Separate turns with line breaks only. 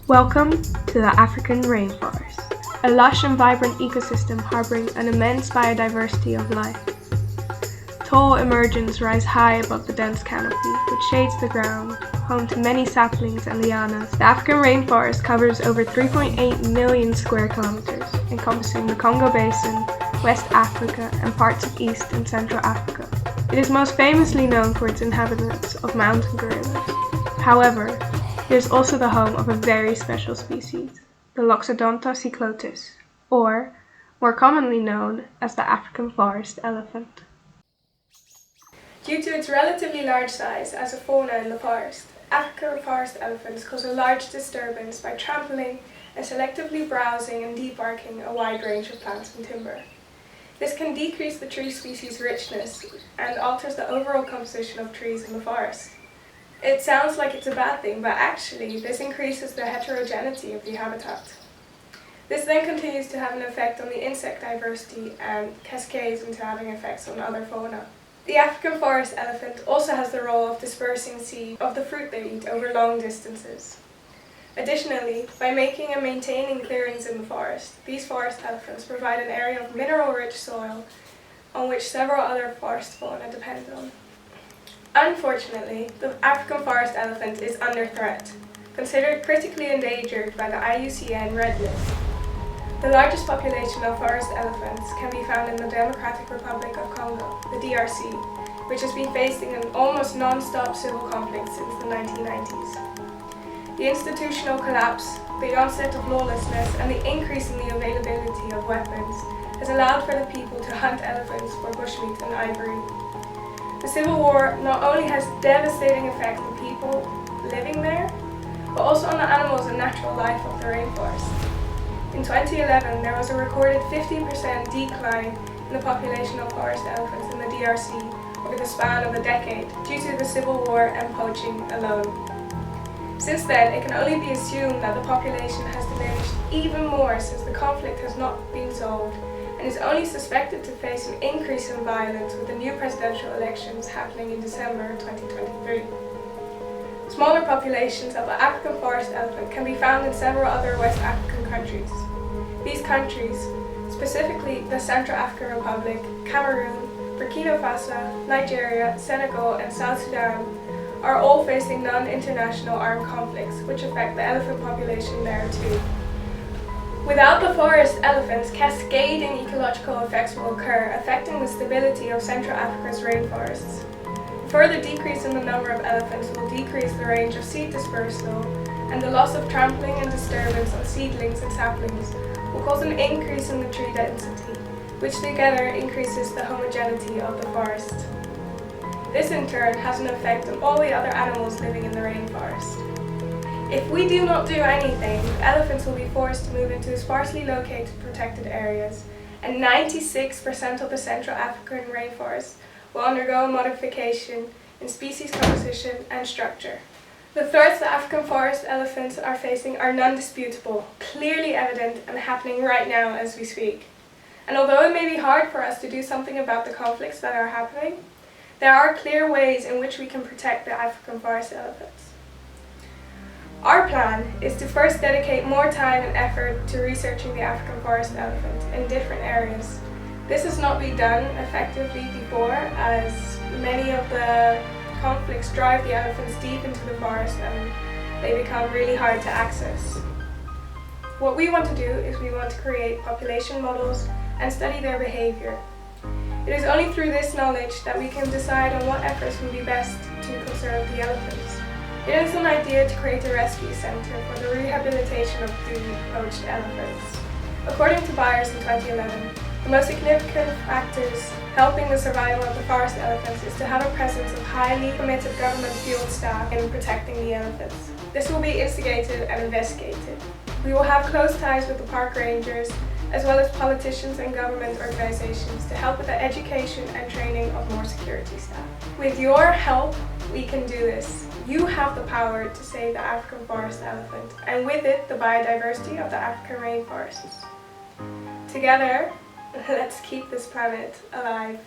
Welcome to the African rainforest, a lush and vibrant ecosystem harboring an immense biodiversity of life. Tall emergence rise high above the dense canopy, which shades the ground, home to many saplings and lianas. The African rainforest covers over 3.8 million square kilometers, encompassing the Congo Basin, West Africa, and parts of East and Central Africa. It is most famously known for its inhabitants of mountain gorillas. However, it is also the home of a very special species, the Loxodonta cyclotis, or more commonly known as the African forest elephant.
Due to its relatively large size as a fauna in the forest, African forest elephants cause a large disturbance by trampling and selectively browsing and debarking a wide range of plants and timber. This can decrease the tree species richness and alters the overall composition of trees in the forest. It sounds like it's a bad thing, but actually this increases the heterogeneity of the habitat. This then continues to have an effect on the insect diversity and cascades into having effects on other fauna. The African forest elephant also has the role of dispersing seed of the fruit they eat over long distances. Additionally, by making and maintaining clearings in the forest, these forest elephants provide an area of mineral-rich soil on which several other forest fauna depend on. Unfortunately, the African forest elephant is under threat, considered critically endangered by the IUCN Red List. The largest population of forest elephants can be found in the Democratic Republic of Congo, the DRC, which has been facing an almost non-stop civil conflict since the 1990s. The institutional collapse, the onset of lawlessness, and the increase in the availability of weapons has allowed for the people to hunt elephants for bushmeat and ivory. The Civil War not only has devastating effects on people living there, but also on the animals and natural life of the rainforest. In 2011, there was a recorded 50% decline in the population of forest elephants in the DRC over the span of a decade due to the Civil War and poaching alone. Since then, it can only be assumed that the population has diminished even more since the conflict has not been solved and is only suspected to face an increase in violence with the new presidential elections happening in December 2023. Smaller populations of the African forest elephant can be found in several other West African countries. These countries, specifically the Central African Republic, Cameroon, Burkina Faso, Nigeria, Senegal, and South Sudan, are all facing non-international armed conflicts which affect the elephant population there too. Without the forest elephants, cascading ecological effects will occur, affecting the stability of Central Africa's rainforests. A further decrease in the number of elephants will decrease the range of seed dispersal, and the loss of trampling and disturbance on seedlings and saplings will cause an increase in the tree density, which together increases the homogeneity of the forest. This in turn has an effect on all the other animals living in the rainforest. If we do not do anything, elephants will be forced to move into sparsely located protected areas, and 96% of the Central African rainforest will undergo a modification in species composition and structure. The threats the African forest elephants are facing are non-disputable, clearly evident, and happening right now as we speak. And although it may be hard for us to do something about the conflicts that are happening, there are clear ways in which we can protect the African forest elephants. Our plan is to first dedicate more time and effort to researching the African forest elephant in different areas. This has not been done effectively before, as many of the conflicts drive the elephants deep into the forest and they become really hard to access. What we want to do is we want to create population models and study their behavior. It is only through this knowledge that we can decide on what efforts would be best to conserve the elephants. It is an idea to create a rescue center for the rehabilitation of the poached elephants. According to Byers in 2011, the most significant factors helping the survival of the forest elephants is to have a presence of highly committed government field staff in protecting the elephants. This will be instigated and investigated. We will have close ties with the park rangers, as well as politicians and government organizations to help with the education and training of more security staff. With your help, we can do this. You have the power to save the African forest elephant, and with it, the biodiversity of the African rainforests. Together, let's keep this planet alive.